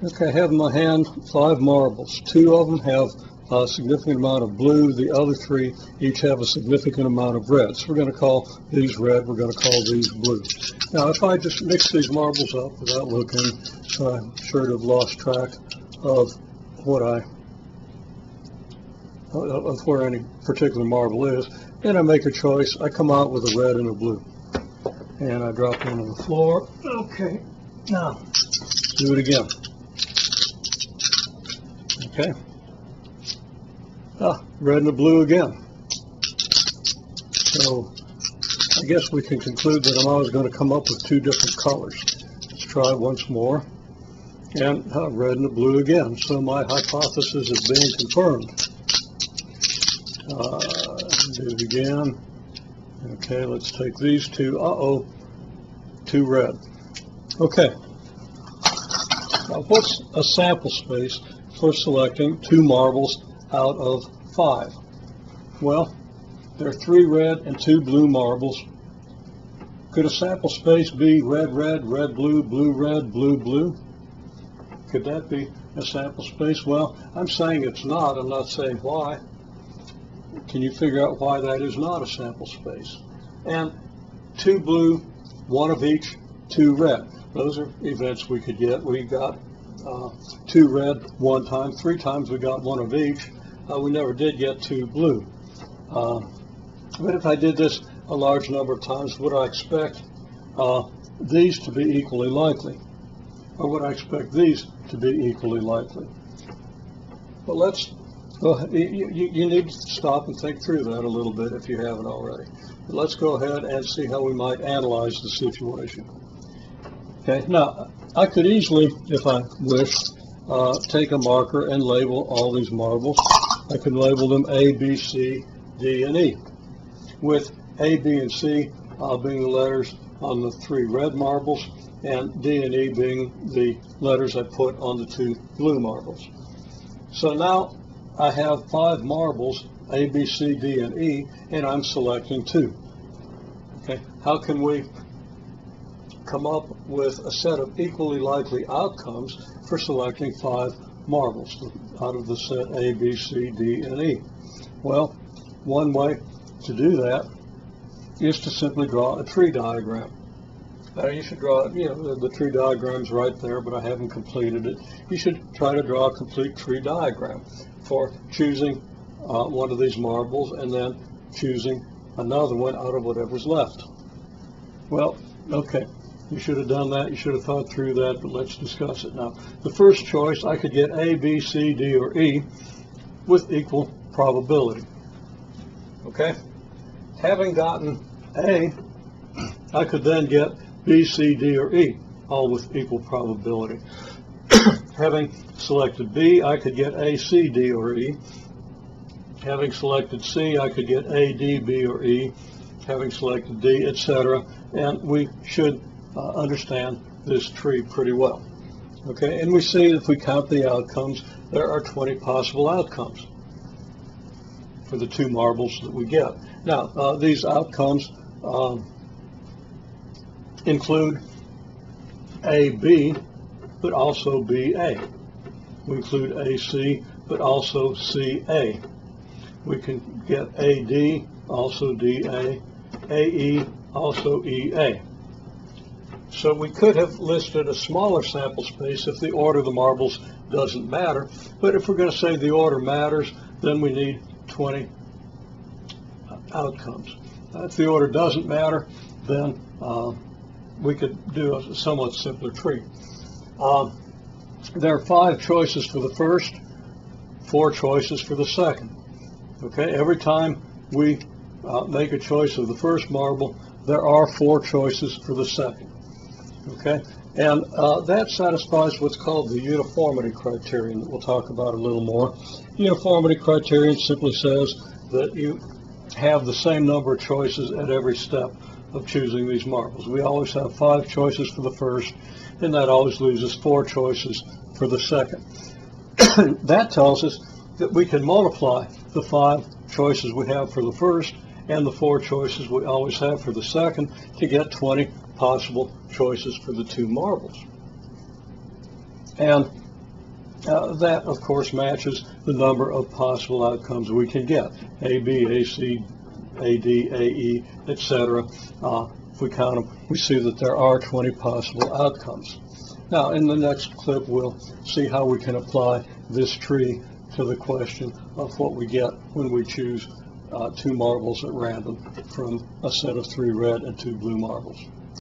Okay, I have in my hand 5 marbles. 2 of them have a significant amount of blue. The other 3 each have a significant amount of red. So we're going to call these red. We're going to call these blue. Now, if I just mix these marbles up without looking, so I'm sure to have lost track of of where any particular marble is, and I make a choice, I come out with a red and a blue. And I drop one on the floor. Okay, now do it again. Okay. Red and a blue again. So I guess we can conclude that I'm always going to come up with 2 different colors. Let's try once more. And red and a blue again. So my hypothesis is being confirmed. Do it again. Okay, let's take these 2. 2 red. Okay. Now what's a sample space for selecting 2 marbles out of 5? Well, there are 3 red and 2 blue marbles. Could a sample space be red, red, red, blue, blue, red, blue, blue? Could that be a sample space? Well, I'm saying it's not. I'm not saying why. Can you figure out why that is not a sample space? And 2 blue, 1 of each, 2 red. Those are events we could get. We got 2 red 1 time, 3 times we got 1 of each. We never did get 2 blue. But if I did this a large number of times, would I expect these to be equally likely? Or would I expect these to be equally likely? But let's go ahead. You need to stop and think through that a little bit if you haven't already. But let's go ahead and see how we might analyze the situation. Okay, now I could easily, if I wished, take a marker and label all these marbles. I could label them A, B, C, D, and E, with A, B, and C being the letters on the 3 red marbles, and D and E being the letters I put on the 2 blue marbles. So now I have 5 marbles, A, B, C, D, and E, and I'm selecting 2. Okay, how can we come up with a set of equally likely outcomes for selecting 5 marbles out of the set A, B, C, D, and E? Well, one way to do that is to simply draw a tree diagram. You should draw, the tree diagram's right there, but I haven't completed it. You should try to draw a complete tree diagram for choosing one of these marbles and then choosing another one out of whatever's left. Well, okay, you should have done that. You should have thought through that, but let's discuss it now. The first choice, I could get A, B, C, D, or E with equal probability. Okay? Having gotten A, I could then get B, C, D, or E, all with equal probability. Having selected B, I could get A, C, D, or E. Having selected C, I could get A, D, B, or E. Having selected D, etc. And we should understand this tree pretty well. Okay, and we see if we count the outcomes, there are 20 possible outcomes for the 2 marbles that we get. Now, these outcomes include AB, but also BA. We include AC, but also CA. We can get AD, also DA, AE, also EA. So we could have listed a smaller sample space if the order of the marbles doesn't matter. But if we're going to say the order matters, then we need 20 outcomes. If the order doesn't matter, then we could do a somewhat simpler tree. There are 5 choices for the first, 4 choices for the second. Okay, every time we make a choice of the first marble, there are 4 choices for the second. Okay, and that satisfies what's called the uniformity criterion that we'll talk about a little more. Uniformity criterion simply says that you have the same number of choices at every step of choosing these marbles. We always have 5 choices for the first, and that always leaves us 4 choices for the second. That tells us that we can multiply the 5 choices we have for the first and the 4 choices we always have for the second to get 20 possible choices for the 2 marbles. And That, of course, matches the number of possible outcomes we can get. A, B, A, C, A, D, A, E, etc. If we count them, we see that there are 20 possible outcomes. Now, in the next clip, we'll see how we can apply this tree to the question of what we get when we choose 2 marbles at random from a set of 3 red and 2 blue marbles.